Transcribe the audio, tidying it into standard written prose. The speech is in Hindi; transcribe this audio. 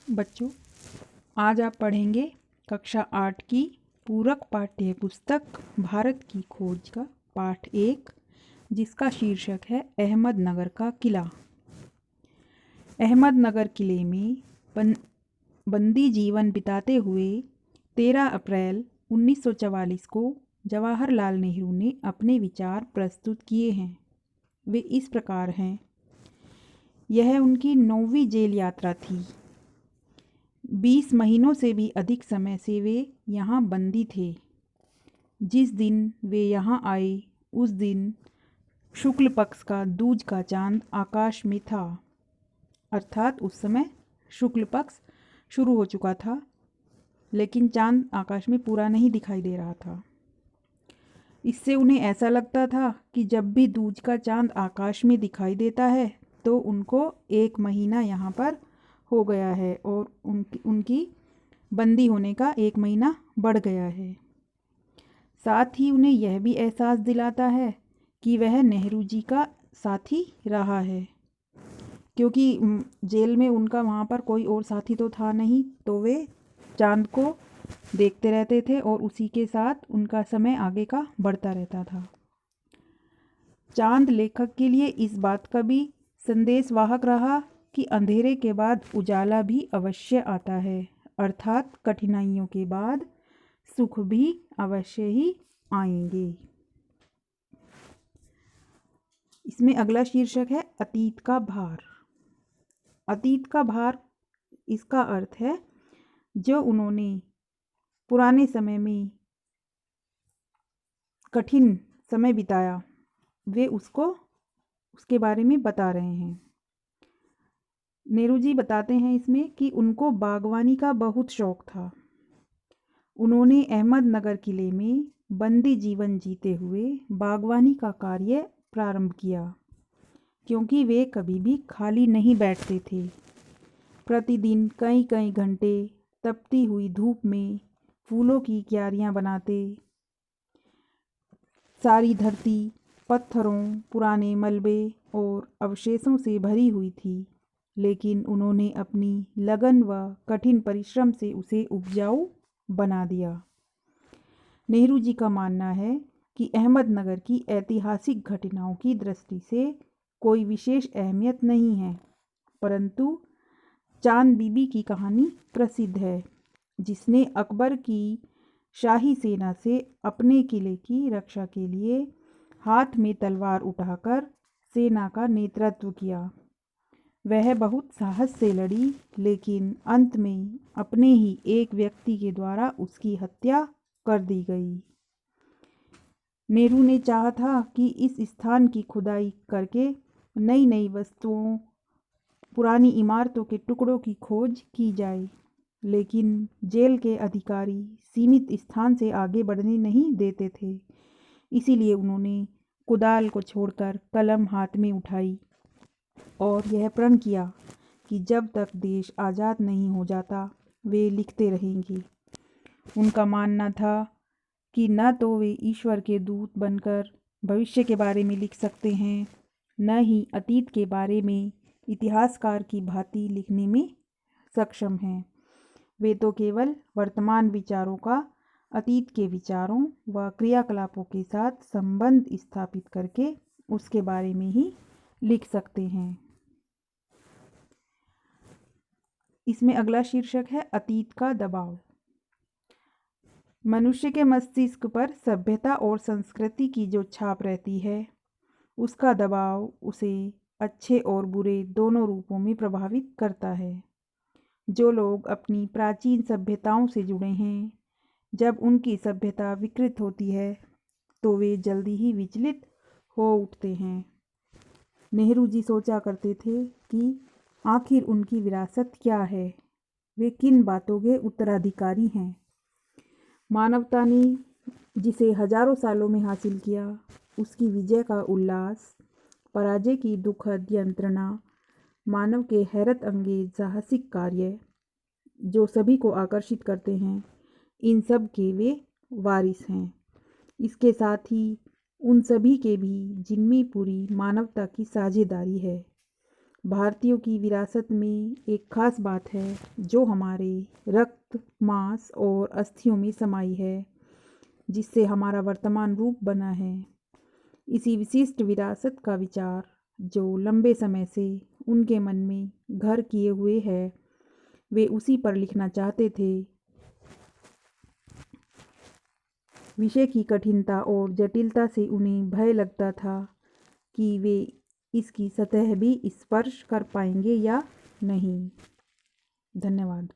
बच्चों, आज आप पढ़ेंगे कक्षा 8 की पूरक पाठ्य पुस्तक भारत की खोज का पाठ 1, जिसका शीर्षक है अहमदनगर का किला। अहमदनगर किले में बंदी जीवन बिताते हुए 13 अप्रैल 1944 को जवाहरलाल नेहरू ने अपने विचार प्रस्तुत किए हैं। वे इस प्रकार हैं। यह उनकी 9वीं जेल यात्रा थी। 20 महीनों से भी अधिक समय से वे यहाँ बंदी थे। जिस दिन वे यहाँ आए उस दिन शुक्ल पक्ष का दूज का चांद आकाश में था, अर्थात उस समय शुक्ल पक्ष शुरू हो चुका था, लेकिन चांद आकाश में पूरा नहीं दिखाई दे रहा था। इससे उन्हें ऐसा लगता था कि जब भी दूज का चांद आकाश में दिखाई देता है तो उनको 1 महीना यहाँ पर हो गया है और उनकी बंदी होने का 1 महीना बढ़ गया है। साथ ही उन्हें यह भी एहसास दिलाता है कि वह नेहरू जी का साथी रहा है, क्योंकि जेल में उनका वहाँ पर कोई और साथी तो था नहीं, तो वे चांद को देखते रहते थे और उसी के साथ उनका समय आगे का बढ़ता रहता था। चांद लेखक के लिए इस बात का भी संदेशवाहक रहा कि अंधेरे के बाद उजाला भी अवश्य आता है, अर्थात कठिनाइयों के बाद सुख भी अवश्य ही आएंगे। इसमें अगला शीर्षक है अतीत का भार। अतीत का भार, इसका अर्थ है जो उन्होंने पुराने समय में कठिन समय बिताया, वे उसके बारे में बता रहे हैं। नेहरू जी बताते हैं इसमें कि उनको बागवानी का बहुत शौक था। उन्होंने अहमदनगर किले में बंदी जीवन जीते हुए बागवानी का कार्य प्रारंभ किया, क्योंकि वे कभी भी खाली नहीं बैठते थे। प्रतिदिन कई कई घंटे तपती हुई धूप में फूलों की क्यारियां बनाते। सारी धरती पत्थरों, पुराने मलबे और अवशेषों से भरी हुई थी, लेकिन उन्होंने अपनी लगन व कठिन परिश्रम से उसे उपजाऊ बना दिया। नेहरू जी का मानना है कि अहमदनगर की ऐतिहासिक घटनाओं की दृष्टि से कोई विशेष अहमियत नहीं है, परंतु चांद बीबी की कहानी प्रसिद्ध है, जिसने अकबर की शाही सेना से अपने किले की रक्षा के लिए हाथ में तलवार उठाकर सेना का नेतृत्व किया। वह बहुत साहस से लड़ी, लेकिन अंत में अपने ही एक व्यक्ति के द्वारा उसकी हत्या कर दी गई। नेहरू ने चाहा था कि इस स्थान की खुदाई करके नई नई वस्तुओं, पुरानी इमारतों के टुकड़ों की खोज की जाए, लेकिन जेल के अधिकारी सीमित स्थान से आगे बढ़ने नहीं देते थे। इसीलिए उन्होंने कुदाल को छोड़कर कलम हाथ में उठाई और यह प्रण किया कि जब तक देश आज़ाद नहीं हो जाता वे लिखते रहेंगे। उनका मानना था कि न तो वे ईश्वर के दूत बनकर भविष्य के बारे में लिख सकते हैं, न ही अतीत के बारे में इतिहासकार की भांति लिखने में सक्षम हैं। वे तो केवल वर्तमान विचारों का अतीत के विचारों व क्रियाकलापों के साथ संबंध स्थापित करके उसके बारे में ही लिख सकते हैं। इसमें अगला शीर्षक है अतीत का दबाव। मनुष्य के मस्तिष्क पर सभ्यता और संस्कृति की जो छाप रहती है, उसका दबाव उसे अच्छे और बुरे दोनों रूपों में प्रभावित करता है। जो लोग अपनी प्राचीन सभ्यताओं से जुड़े हैं, जब उनकी सभ्यता विकृत होती है तो वे जल्दी ही विचलित हो उठते हैं। नेहरू जी सोचा करते थे कि आखिर उनकी विरासत क्या है, वे किन बातों के उत्तराधिकारी हैं। मानवता ने जिसे हजारों सालों में हासिल किया, उसकी विजय का उल्लास, पराजय की दुखद यंत्रणा, मानव के हैरत अंगेज साहसिक कार्य जो सभी को आकर्षित करते हैं, इन सब के वे वारिस हैं। इसके साथ ही उन सभी के भी जिनमें पूरी मानवता की साझेदारी है। भारतीयों की विरासत में एक खास बात है जो हमारे रक्त, मांस और अस्थियों में समाई है, जिससे हमारा वर्तमान रूप बना है। इसी विशिष्ट विरासत का विचार जो लंबे समय से उनके मन में घर किए हुए है, वे उसी पर लिखना चाहते थे। विषय की कठिनता और जटिलता से उन्हें भय लगता था कि वे इसकी सतह भी स्पर्श कर पाएंगे या नहीं। धन्यवाद।